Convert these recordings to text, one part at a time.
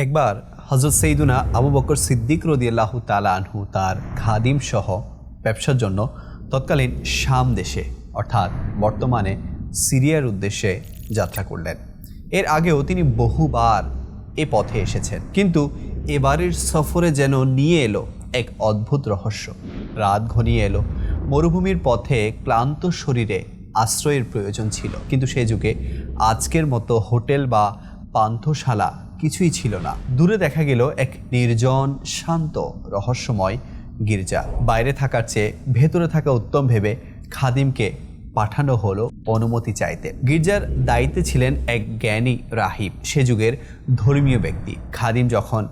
একবার হযরত সৈয়দুনা আবু বকর সিদ্দিক রাদিয়াল্লাহু তাআলা আনহু তার খাদিম সহ ব্যবসার জন্য তৎকালীন শাম দেশে অর্থাৎ বর্তমানে সিরিয়ার উদ্দেশ্যে যাত্রা করলেন। এর আগেও তিনি বহুবার এ পথে এসেছেন, কিন্তু এবারের সফরে যেন নিয়ে এলো এক অদ্ভুত রহস্য। রাত ঘনিয়ে এলো, মরুভূমির পথে ক্লান্ত শরীরে আশ্রয়ের প্রয়োজন ছিল, কিন্তু সে যুগে আজকের মতো হোটেল বা পান্থশালা কিছুই ছিল না। দূরে দেখা গেল এক নির্জন, শান্ত, রহস্যময় গির্জা। বাইরে থাকার চেয়ে ভেতরে থাকা উত্তম ভেবে খাদিমকে পাঠানো হলো অনুমতি চাইতে। গির্জার দায়িত্বে ছিলেন এক জ্ঞানী রাহিব, সে যুগের ধর্মীয় ব্যক্তি। খাদিম যখন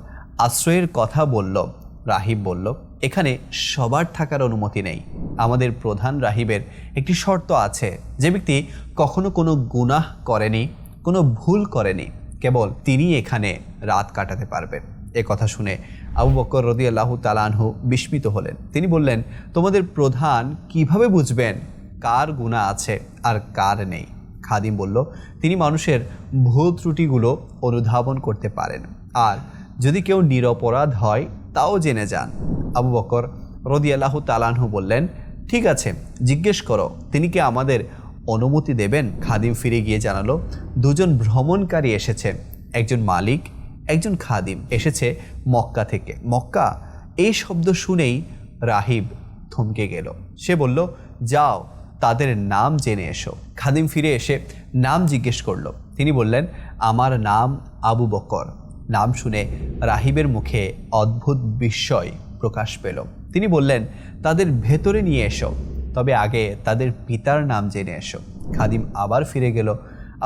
আশ্রয়ের কথা বলল, রাহিব বলল, এখানে সবার থাকার অনুমতি নেই। আমাদের প্রধান রাহিবের একটি শর্ত আছে, যে ব্যক্তি কখনো কোনো গুনাহ করেনি, কোনো ভুল করেনি, কেবল তিনি এখানে রাত কাটাতে পারবেন। এ কথা শুনে আবু বকর রাদিয়াল্লাহু তাআলা আনহু বিস্মিত হলেন। তিনি বললেন, তোমাদের প্রধান কিভাবে বুঝবেন কার গুনাহ আছে আর কার নেই? খাদিম বলল, তিনি মানুষের ভুল ত্রুটিগুলো অনুধাবন করতে পারেন, আর যদি কেউ নিরপরাধ হয় তাও জেনে যান। আবু বকর রাদিয়াল্লাহু তাআলা আনহু বললেন, ঠিক আছে, জিজ্ঞেস করো, তিনি কি আমাদের অনুমতি দেবেন? খাদিম ফিরে গিয়ে জানালো, দুজন ভ্রমণকারী এসেছে, একজন মালিক, একজন খাদিম, এসেছে মক্কা থেকে। মক্কা এই শব্দ শুনেই রাহিব থমকে গেল। সে বলল, যাও, তাদের নাম জেনে এসো। খাদিম ফিরে এসে নাম জিজ্ঞেস করলো। তিনি বললেন, আমার নাম আবু বকর। নাম শুনে রাহিবের মুখে অদ্ভুত বিস্ময় প্রকাশ পেল। তিনি বললেন, তাদের ভেতরে নিয়ে এসো, তবে আগে তাদের পিতার নাম জেনে এসো। খাদিম আবার ফিরে গেল।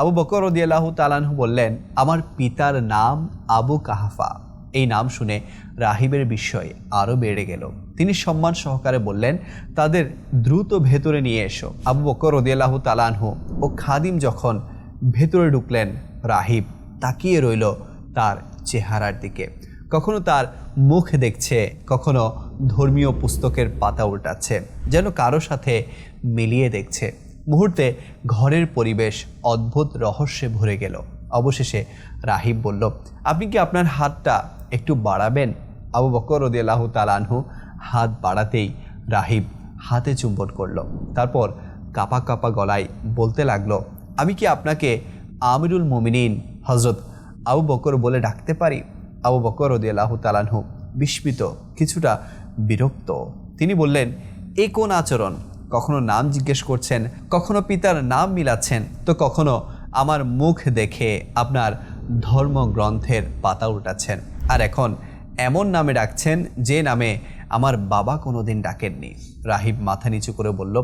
আবু বকর রাদিয়াল্লাহু তাআলা আনহু বললেন, আমার পিতার নাম আবু কাহাফা। এই নাম শুনে রাহিবের বিস্ময় আরও বেড়ে গেল। তিনি সম্মান সহকারে বললেন, তাদের দ্রুত ভেতরে নিয়ে এসো। আবু বকর রাদিয়াল্লাহু তাআলা আনহু ও খাদিম যখন ভেতরে ঢুকলেন, রাহিব তাকিয়ে রইল তার চেহারার দিকে। কখনো তার মুখ দেখছে, কখনো ধর্মীয় পুস্তকের পাতা উল্টাচ্ছে, যেন কারো সাথে মিলিয়ে দেখছে। মুহূর্তে ঘরের পরিবেশ অদ্ভুত রহস্যে ভরে গেল। অবশেষে রাহিব বলল, আপনি কি আপনার হাতটা একটু বাড়াবেন? আবু বকর রাদিয়াল্লাহু তাআলা আনহু হাত বাড়াতেই রাহিব হাতে চুম্বন করল। তারপর কাঁপা কাঁপা গলায় বলতে লাগলো, আমি কি আপনাকে আমিরুল মুমিনিন হযরত আবু বকর বলে ডাকতে পারি? আবু বকর রাদিয়াল্লাহু তাআলা আনহু বিস্মিত, কিছুটা বিরক্ত। তিনি বললেন, এ কোন আচরণ? কখনো নাম জিজ্ঞেস করছেন, কখনো পিতার নাম মিলাচ্ছেন, তো কখনো আমার মুখ দেখে আপনার ধর্মগ্রন্থের পাতা উল্টাচ্ছেন, আর এখন এমন নামে ডাকছেন যে নামে আমার বাবা কোনোদিন ডাকেননি। রাহিব মাথা নিচু করে বলল,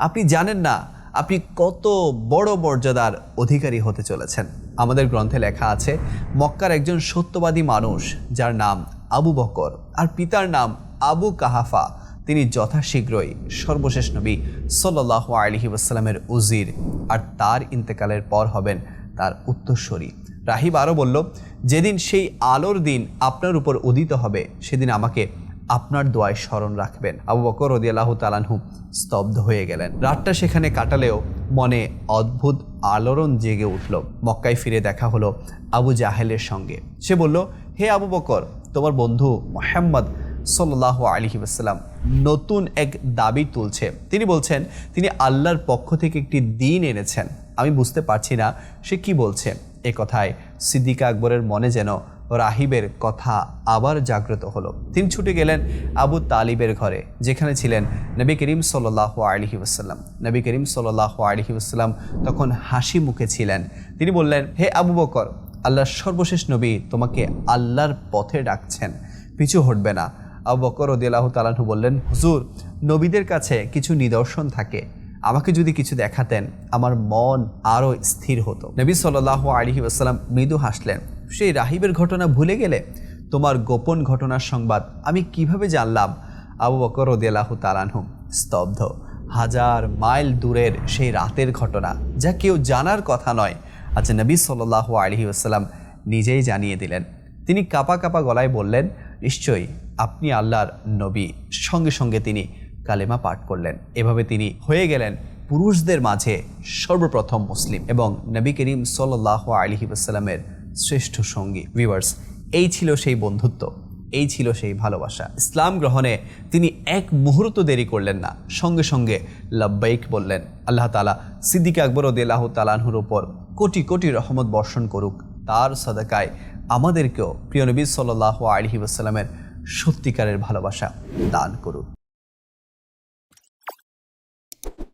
আপনি জানেন না আপনি কত বড় মর্যাদার অধিকারী হতে চলেছেন। আমাদের গ্রন্থে লেখা আছে, মক্কার একজন সত্যবাদী মানুষ যার নাম আবু বকর আর পিতার নাম আবু কাহাফা, তিনি যথাশীঘ্রই সর্বশেষ নবী সাল্লাল্লাহু আলাইহি ওয়াসাল্লামের উজির, আর তার ইন্তেকালের পর হবেন তার উত্তরসূরি। রাহিব আরও বলল, যেদিন সেই আলোর দিন আপনার উপর উদিত হবে, সেদিন আমাকে আপনার দোয়ায় স্মরণ রাখবেন। আবু বকর রাদিয়াল্লাহু তাআলা আনহু স্তব্ধ হয়ে গেলেন। রাতটা সেখানে কাটালেও মনে অদ্ভুত আলোড়ন জেগে উঠল। মক্কায় ফিরে দেখা হলো আবু জাহেলের সঙ্গে। সে বলল, হে আবু বকর, তোমার বন্ধু মুহাম্মদ সাল্লাল্লাহু আলাইহি ওয়াসাল্লাম নতুন এক দাবি তুলছে। তিনি বলছেন, তিনি আল্লাহর পক্ষ থেকে একটি দ্বীন এনেছেন। আমি বুঝতে পারছি না সে কি বলছে। এ কথায় সিদ্দিক আকবরের মনে যেন রাহিবের কথা আবার জাগ্রত হলো। তিনি ছুটে গেলেন আবু তালিবের ঘরে, যেখানে ছিলেন নবী করিম সাল্লাল্লাহু আলাইহি ওয়াসাল্লাম। নবী করিম সাল্লাল্লাহু আলাইহি ওয়াসাল্লাম তখন হাসি মুখে ছিলেন। তিনি বললেন, হে আবু বকর, আল্লাহর সর্বশেষ নবী তোমাকে আল্লাহর পথে ডাকছেন, পিছু হটবে না। আবু বকর রাদিয়াল্লাহু তাআলা আনহু বললেন, হুজুর, নবীদের কাছে কিছু নিদর্শন থাকে, আমাকে যদি কিছু দেখাতেন আমার মন আরও স্থির হতো। নবী সাল্লাল্লাহু আলাইহি ওয়াসাল্লাম মৃদু হাসলেন, সেই রাহিবের ঘটনা ভুলে গেলে? তোমার গোপন ঘটনার সংবাদ আমি কিভাবে জানলাম? আবু বকর রাদিয়াল্লাহু তাআলা আনহু স্তব্ধ। হাজার মাইল দূরের সেই রাতের ঘটনা, যা কেউ জানার কথা নয়, আচ্ছা নবী সাল্লাল্লাহু আলাইহি ওয়াসাল্লাম নিজেই জানিয়ে দিলেন। তিনি কাঁপা কাঁপা গলায় বললেন, নিশ্চয়ই আপনি আল্লাহর নবী। সঙ্গে সঙ্গে তিনি কালেমা পাঠ করলেন। এভাবে তিনি হয়ে গেলেন পুরুষদের মাঝে সর্বপ্রথম মুসলিম এবং নবী করিম সাল্লাল্লাহু আলাইহি ওয়াসাল্লামের শ্রেষ্ঠ সঙ্গী। ভিউয়ার্স, এই ছিল সেই বন্ধুত্ব, এই ছিল সেই ভালোবাসা। ইসলাম গ্রহণে তিনি এক মুহূর্ত দেরি করলেন না, সঙ্গে সঙ্গে লাব্বাইক বললেন। আল্লাহ তাআলা সিদ্দিক আকবর রাদিয়াল্লাহু তাআলা আনহুর উপর কোটি কোটি রহমত বর্ষণ করুক, তার সাদাকায় আমাদেরকেও প্রিয় নবী সাল্লাল্লাহু আলাইহি ওয়াসাল্লামের সত্যিকারের ভালোবাসা দান করুক।